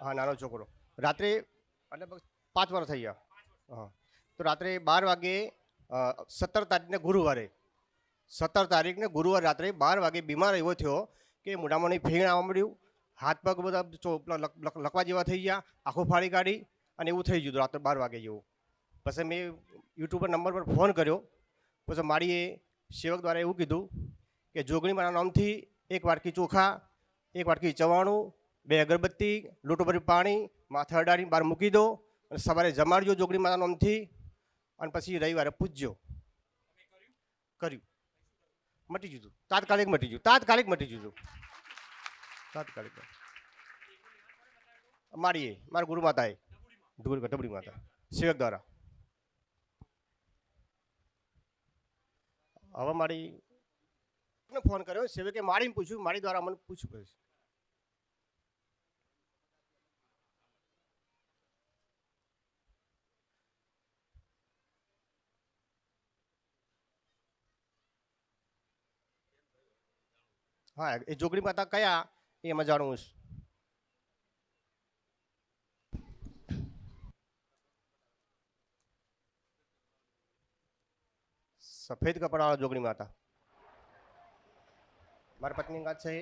હા, નાનો છોકરો. રાત્રે એટલે 5 વર્ષ થઈ ગયા. હા, તો રાત્રે 12 વાગે 17 તારીખને ગુરુવારે 17 તારીખને ગુરુવાર રાત્રે 12 વાગે બીમાર એવો થયો કે મોઢામાં ફેણ આવવા મળ્યું, હાથ પગ બધા લકવા જેવા થઈ ગયા, આંખો ફાડી કાઢી અને એવું થઈ ગયું રાત્રે 12 વાગે જેવું. પછી મેં યુટ્યુબ પર નંબર પર ફોન કર્યો. પછી મારી સેવક દ્વારા એવું કીધું કે જોગણી મારા નામથી 1 વાટકી ચોખા, 1 વાટકી ચવાણું, 2 અગરબત્તી, લોટો ભરી પાણી માથે અડાડીને બહાર મૂકી દો અને સવારે જમાડજો જોગણી મારા નામથી અને પછી રવિવારે પૂજજો. કર્યું, મટી જતું, તાત્કાલિક મટી ગયું, તાત્કાલિક મટી જતું, તાત્કાલિક. મારા ગુરુ માતાએ ઢબુડી માતા સેવક દ્વારા. હવે મારી ફોન કર્યો સેવકે મારીને પૂછ્યું, મારી દ્વારા મને પૂછ્યું. હા, એ જોગણી માતા કયા એ એમાં જાણવું છે. સફેદ કપડાવાળા જોગણી માતા મારી પત્ની ગાત છે.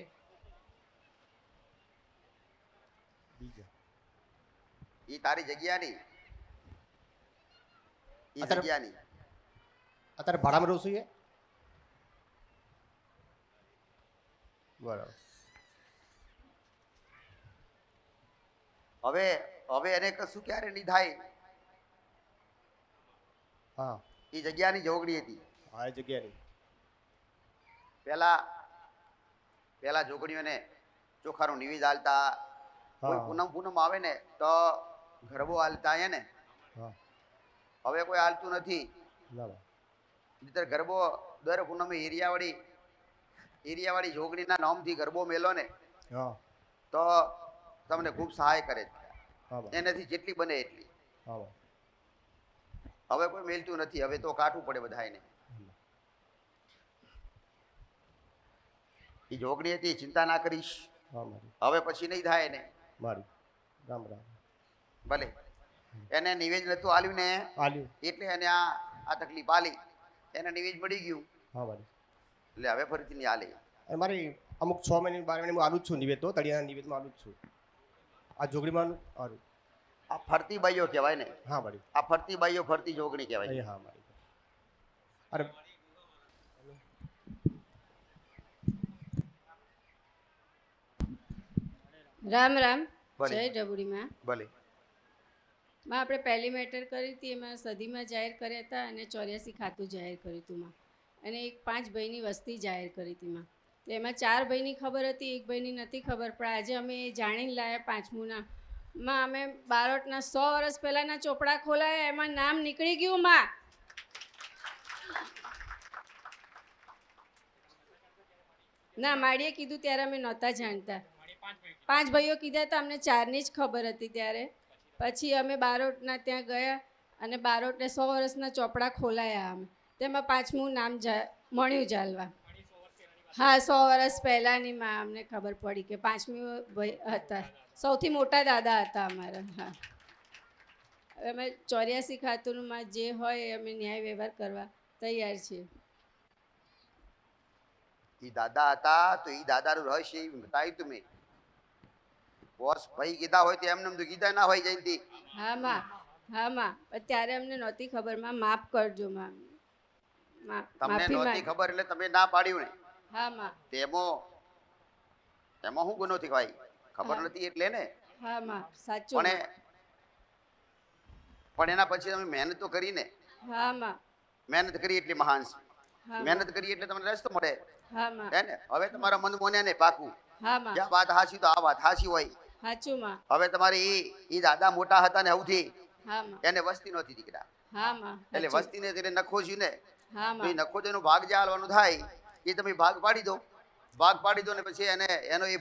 ઈ તારી જગ્યાની ઈ જગ્યાની અત્યારે ભાડામાં રહું છું. બરાબર. હવે હવે એને કશું ક્યારે નહીં થાય. હા, ઈ જગ્યાની જોગણી હતી. હા, એ જગ્યાની. પેલા જોગણીઓને ચોખાનું નિવેદ હાલતા. કોઈ પૂનમ આવે ને તો ગરબો હાલતા ને. હવે કોઈ હાલતું નથી. ગરબો દર પૂનમે એરિયાવાળી જોગણીના નામથી ગરબો મેલો ને તો તમને ખૂબ સહાય કરે. એનાથી જેટલી બને એટલી. હવે કોઈ મેલતું નથી. હવે તો કાઢવું પડે બધાને. એ જોગણી હતી, ચિંતા ના કરીશ. હવે પછી નહીં થાય ને. મારી રામ રામ. ભલે એને નિવેદ નતું આલ્યું ને એટલે એને આ તકલીફ આલી. એને નિવેદ મળી ગયું. હા મારી. એટલે હવે ફરીથી નહીં આલે. મારી અમુક 6 મહિને 12 મહિને હું આલું જ છું નિવેદ. તો તળિયાના નિવેદમાં આલું જ છું. આ જોગણીમાં આલું. આ ફરતી બાઈઓ કહેવાય ને. હા મારી. આ ફરતી બાઈઓ ફરતી જોગણી કહેવાય. હા મારી. અરે રામ રામ. જય ઢબુડીમાં. ભલે. માં આપણે પહેલી મેટર કરી હતી એમાં સદીમાં જાહેર કર્યા હતા અને 84 ખાતું જાહેર કર્યું હતું માં. અને એક 5 ભાઈની વસ્તી જાહેર કરી હતી માં. તો એમાં 4 ભાઈની ખબર હતી, 1 ભાઈની નથી ખબર. પણ આજે અમે જાણીને લાયા 5મુંના માં. અમે બારોટના 100 વર્ષ પહેલાંના ચોપડા ખોલાયા, એમાં નામ નીકળી ગયું માં. ના, માળીએ કીધું ત્યારે અમે નહોતા જાણતા. 5 ભાઈઓ કીધા હતા, અમને 4ની જ ખબર હતી ત્યારે. પછી અમે બારોટના ત્યાં ગયા અને બારોટને 100 વર્ષના ચોપડા ખોલાયા અમે. તેમાં 5મું નામ મળ્યું જાલવા. હા, 100 વર્ષ પહેલાંની માં અમને ખબર પડી કે 5મી ભાઈ હતા. સૌથી મોટા દાદા હતા અમારા. હા, અમે 84 ખાતુનમાં જે હોય એ અમે ન્યાય વ્યવહાર કરવા તૈયાર છીએ. ઈ દાદા હતા તો ઈ દાદાનું રહસ્ય બતાવ્યું તમે. બોસ ભાઈ કીધા હોય તો એમને તો કીધા ના હોય જયંતિ. હા માં, હા માં. ત્યારે અમને નહોતી ખબર માં. માફ કરજો માં. તમને નહોતી ખબર એટલે તમે ના પાડ્યું ને. હા માં. તેમાં શું ગુનો થી ભાઈ? ખબર નથી એટલે ને. હા માં, સાચું. પણ એના પછી તમે મહેનત તો કરી ને. હા માં. મહેનત કરી એટલે મહાન છે. મહેનત કરી એટલે તમને રસ્તો મળે. હા માં. હે ને? હવે તમારા મન મોને ને પાકું. હા માં. જ્યાં વાત હાસી તો આ વાત હાસી હોય. સાચું માં. હવે તમારે ઈ દાદા મોટા હતા ને સૌથી. હા માં. એને વસ્તી નહોતી દીકરા. હા માં. એટલે વસ્તીને એટલે નખો છે ને. હા માં. એ નખો તેનો ભાગ જે હાલવાનું થાય એ તમે ભાગ પાડી દો. ભાગ પાડી દો ને પછી એને એનો એ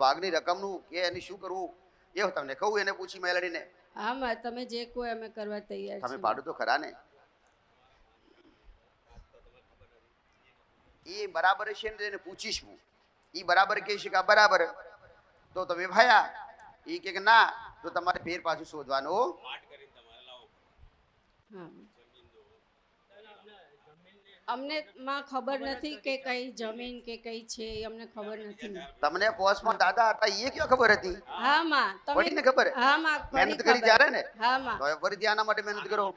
ભાગની રકમનું કે એને શું કરવું એ તમને કહું. એને પૂછી મેલડીને. હા માં, તમે જે કહો અમે કરવા તૈયાર છીએ. તમે પાડો તો ખરા ને. એ બરાબર છે ને એને પૂછીશ હું. એ બરાબર કહે છે કે બરાબર તો તમે ભાયા ઈ કે ના તો તમારે ફેર પાછું શોધવાનું. હા અમને માં ખબર નથી કે કઈ જમીન કે કઈ છે એ અમને ખબર નથી. તમને પોસ્ટમાં દાદા હતા એ ક્યાં ખબર હતી? હા માં તમે પડીને ખબર? હા માં મહેનત પડી કરી ખબર. ત્યારે ને હા માં તો હવે ફરીથી આના માટે મહેનત કરો.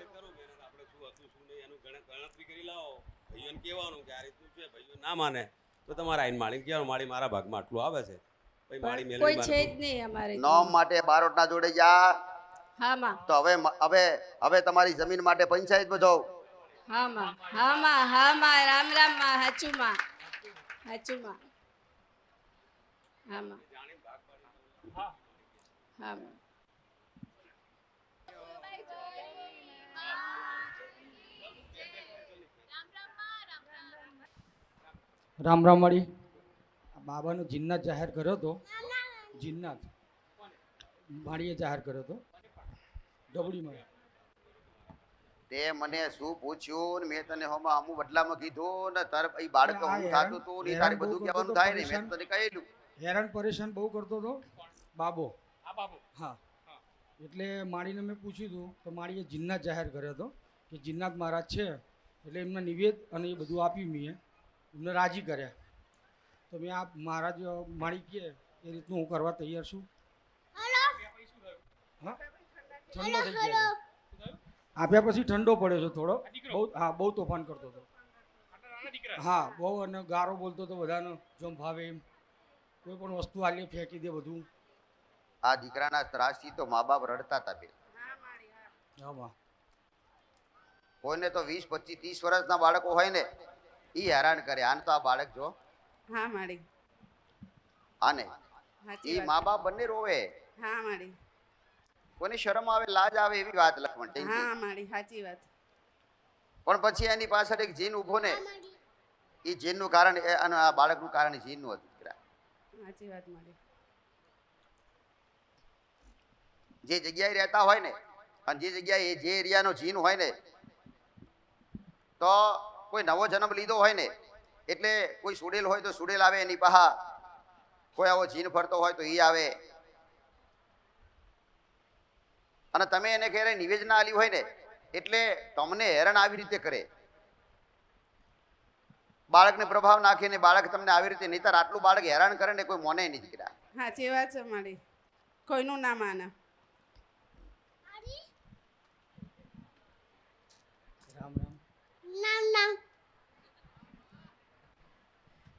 ગણતરી કરી લાવો, ભાઈઓને કહેવાનું કે આ રીતનું છે. ભાઈઓ ના માને તો તમારે આઈને માળીને કહેવાનું માળી મારા ભાગમાં આટલું આવે છે. ભાઈ માળી પણ મેળવી કોઈ છે જ નહીં અમારે નોમ ત્યાં. માટે બારોટના જોડે જા. હા માં તો હવે તમારી જમીન માટે પંચાયત બધો. હા માં હા માં હા માં રામ રામ માં હાચું માં હાચું માં હા માં હા માં રામ રામ વાળી બાબાનો જીન્નાથ જાહેર કર્યો હતો. જીન્નાથ માળીએ જાહેર કર્યો હતો ડબડીમાં. તે મને શું પૂછ્યું ને મેં તને હોમાં અમુ બદલામાં કીધું ને તારે એ બાળક આ હું હેરાન- થતું તું ને હેરાન તારે બહુ બધું કરતો કહેવાનું તો, થાય ને મેં પરેશાન. તો તને કહેલું. હેરાન પરેશાન બહુ કરતો હતો બાબો. હા એટલે માળીને મેં પૂછ્યું હતું તો માળીએ જીન્નાથ જાહેર કર્યો હતો કે જીન્નાથ મહારાજ છે એટલે એમને નિવેદ અને એ બધું આપ્યું મેં એમને રાજી કર્યા. તો મેં આ મહારાજ માળી કહે એ રીતનું હું કરવા તૈયાર છું. હા ઠંડો થઈ ગયો છે. આપ્યા પછી ઠંડો પડ્યો છે થોડો. બહુ હા બહુ તોફાન કરતો હતો. હા બહુ અને ગારો બોલતો હતો બધાનો જેમ ભાવે એમ. કોઈ પણ વસ્તુ આલી ફેંકી દે બધું. આ દીકરાના ત્રાસથી તો મા બાપ રડતા હતા બે. હા બા કોઈને તો 20, 25, 30 વર્ષના બાળકો હોય ને ઈ હેરાન કરે. આને તો આ બાળક જો હા માડી આને સાચી ઈ વાત. મા બાપ બંને રોવે. હા માડી કોની શરમ આવે લાજ આવે એવી વાત લખમણ ટેન્કી. હા માડી સાચી વાત. પણ પછી એની પાછળ એક જીન ઉભો ને એ જીનનું કારણ અને આ બાળકનું કારણ જીનનું હતું. દીકરા સાચી વાત માડી. જે જગ્યાએ રહેતા હોય ને અને જે જગ્યાએ જે એરિયાનો જીન હોય ને તો કોઈ નવો જન્મ લીધો હોય ને એટલે કોઈ સુડેલ હોય તો સુડેલ આવે એની પાહા. કોઈ આવો જીન ફરતો હોય તો એ આવે. અને તમે એને ક્યારે નિવેદ ના આલી હોય ને એટલે તમને હેરાન આવી રીતે કરે. બાળકને પ્રભાવ નાખે ને બાળક તમને આવી રીતે નહીતર આટલું બાળક હેરાન કરે ને કોઈ મોને નહીં દીકરા. સાચી વાત છે માડી. કોઈનું ના માને. રામ રામ.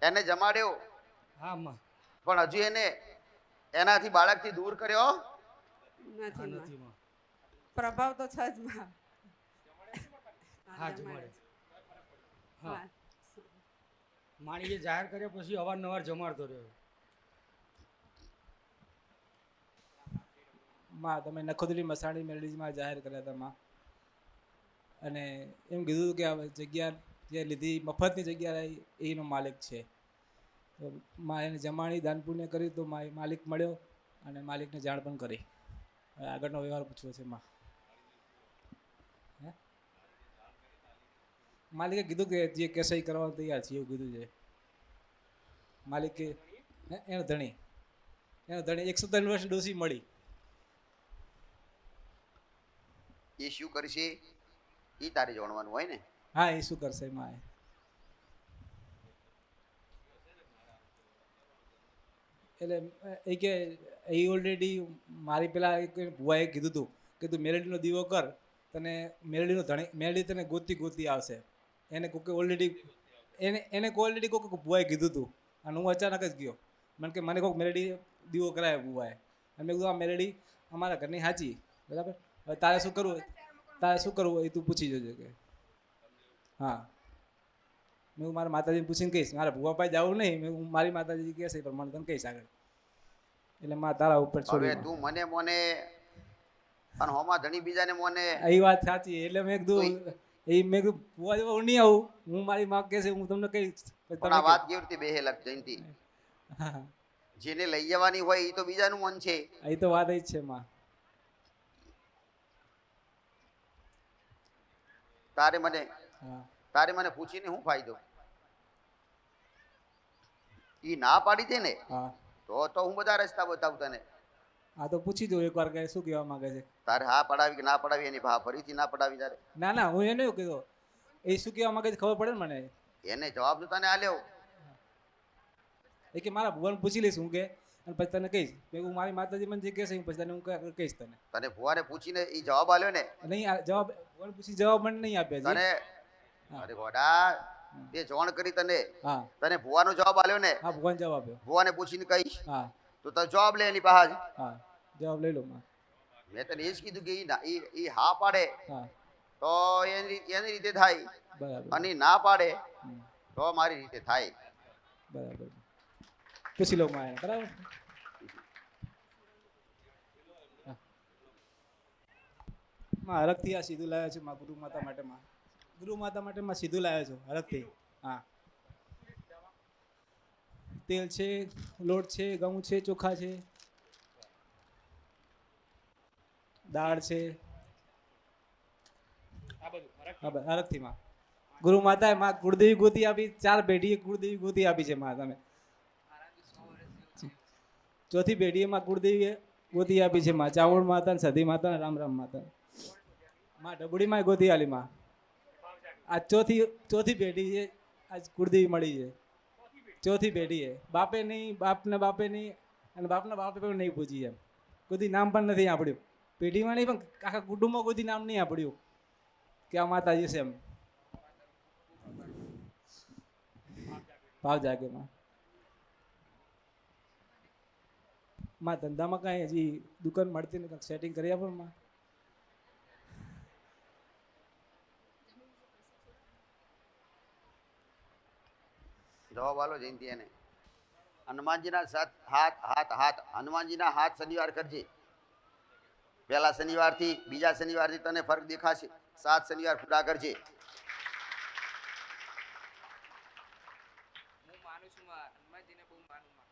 એને જમાડ્યો હા માં પણ હજુ એને એનાથી બાળકથી દૂર કર્યો. આ નથી માં. નથી માં. પ્રભાવ તો છે જ માં. હા જમાડે. હા હા. માળીએ જાહેર કર્યા પછી અવારનવાર જમાડતો રહ્યો. માં તમે નખોદરી મસાણી મેલડીમાં જાહેર કર્યા હતા માં. અને એમ કીધું કે આ જગ્યા જે લીધી મફતની જગ્યા એનો માલિક છે. તો માં એને જમાણી દાન પુણ્ય કર્યું તો માલિક મળ્યો અને માલિકને જાણ પણ કરી. હવે આગળનો વ્યવહાર પૂછવો છે માં. હે માલિકે કીધું કે જે કેસાઈ કરવા તૈયાર છે એવું કીધું છે માલિકે. એનો ધણી 103 વર્ષ ડોસી મળી. એ શું કરશે એ તારે જાણવાનું હોય ને. હા એ શું કરશે માં. એટલે એ કે એ ઓલરેડી મારી પેલા એક ભુવાએ કીધું હતું કે તું મેલેડીનો દીવો કર તને મેલેડીનો ધણી મેલેડી તને ગોતી આવશે. એને કોકે ઓલરેડી એને ઓલરેડી કોઈક ભુવાએ કીધું હતું અને હું અચાનક જ ગયો. મને કોઈક મેલેડી દીવો કરાવે ભુવાએ. અને મેં કીધું આ મેલેડી અમારા ઘરની સાચી બરાબર. હવે તારે શું કરવું એ તું પૂછી જોજે કે. હા મેં મારા માતાજીને પૂછીને કહીશ. મારા ભુવા પાસે જવું નહીં. હું મારી માતાજી કહેશે પણ મને તને કહીશ આગળ. એટલે માં તારા ઉપર હવે છોડી. તું મને મોને અને હોમાં ધણી બીજાને મોને. એ વાત સાચી. એટલે મેં કીધું ભુવા જેવા હું નહીં આવું. હું મારી માં કહેશે હું તમને કહીશ. પણ આ વાત કેવી રીતે બેહે લગ જયંતી. હા જેને લઈ જવાની હોય એ તો બીજાનું મન છે. એ તો વાત જ છે માં. હા તારે મને પૂછીને શું ફાયદો. ઈ ના પાડી દે ને હા તો હું બધા રસ્તા બતાવું તને. આ તો પૂછી દઉં એકવાર કે શું કહેવા માંગે છે. તારે હા પડાવી કે ના પડાવી એની ભા ફરીથી ના પડાવી તારે ના ના હું એને એવું કીધું એ શું કહેવા માંગે છે ખબર પડે ને મને. એને જવાબ તો તને આલ્યો. એ કે મારા ભુવાને પૂછી લઈશ હું કે અને પછી તને કહીશ મેં કીધું મારી માતાજી મને જે કહેશે પછી તને હું કહીશ તને. તને ભુવાને પૂછીને એ જવાબ આલ્યો ને નહીં જવાબ ભુવાને પૂછી જવાબ મને નહીં આપ્યા તને છે. અરે ગોડા તે જોણ કરી તને હા તને ભુવાનો જવાબ આલ્યો ને હા ભગવાન જવાબ આપ્યો. ભુવાને પૂછીને કહીશ હા તો તારે જવાબ લે એની પાસે હા જવાબ લઈ લો માં. મેં તને એ જ કીધું કે ઈ હા પાડે હા તો એની રીતે થાય બરાબર. અને ઈ ના પાડે હમ, તો મારી રીતે થાય. બરાબર પૂછી લો માં એને બરાબર. હા. માં હરખથી આ સીધું લાવ્યા છે માં ગુરુ માતા માટે માં ગુરુ માતા માટે માં સીધું લાવ્યા છું હરખથી. હા તેલ છે લોટ છે ઘઉં છે ચોખા છે દાળ છે હા બસ હરખથી માં ગુરુ માતાએ માં કુળદેવી ગોતી આપી 4 પેઢીએ કુળદેવી ગોતી આપી છે માં તમે. ચોથી પેઢીએ માં કુળદેવીએ ગોતી આપી છે માં ચાવડ માતા ને સધી માતા ને રામ રામ માતા માં ડબુડીમાં ગોતી આલી માં. આ ચોથી પેઢી છે આજ કુળદેવી મળી છે. ચોથી પેઢી છે બાપે નહીં બાપને બાપે નહીં અને બાપના બાપે પણ નહીં પૂછી એમ કોઈ નામ પણ નથી સાંભળ્યું પેઢીમાં નહીં પણ આખા કુટુંબમાં કોઈ નામ નહીં સાંભળ્યું કે આ માતાજી છે એમ. ભાવ જાગે માં ધંધામાં કાંઈ હજી દુકાન મળતી ને કાંઈક સેટિંગ કરી આપો માં. જવાબ આલો જયંતિ એને હનુમાનજીના હાથ હનુમાનજીના હાથ શનિવાર કરજે. પહેલા શનિવારથી બીજા શનિવારથી તને ફરક દેખાશે. 7 શનિવાર પૂરા કરજે. હું માનું છું માં હનુમાનજીને બહુ માનું માં.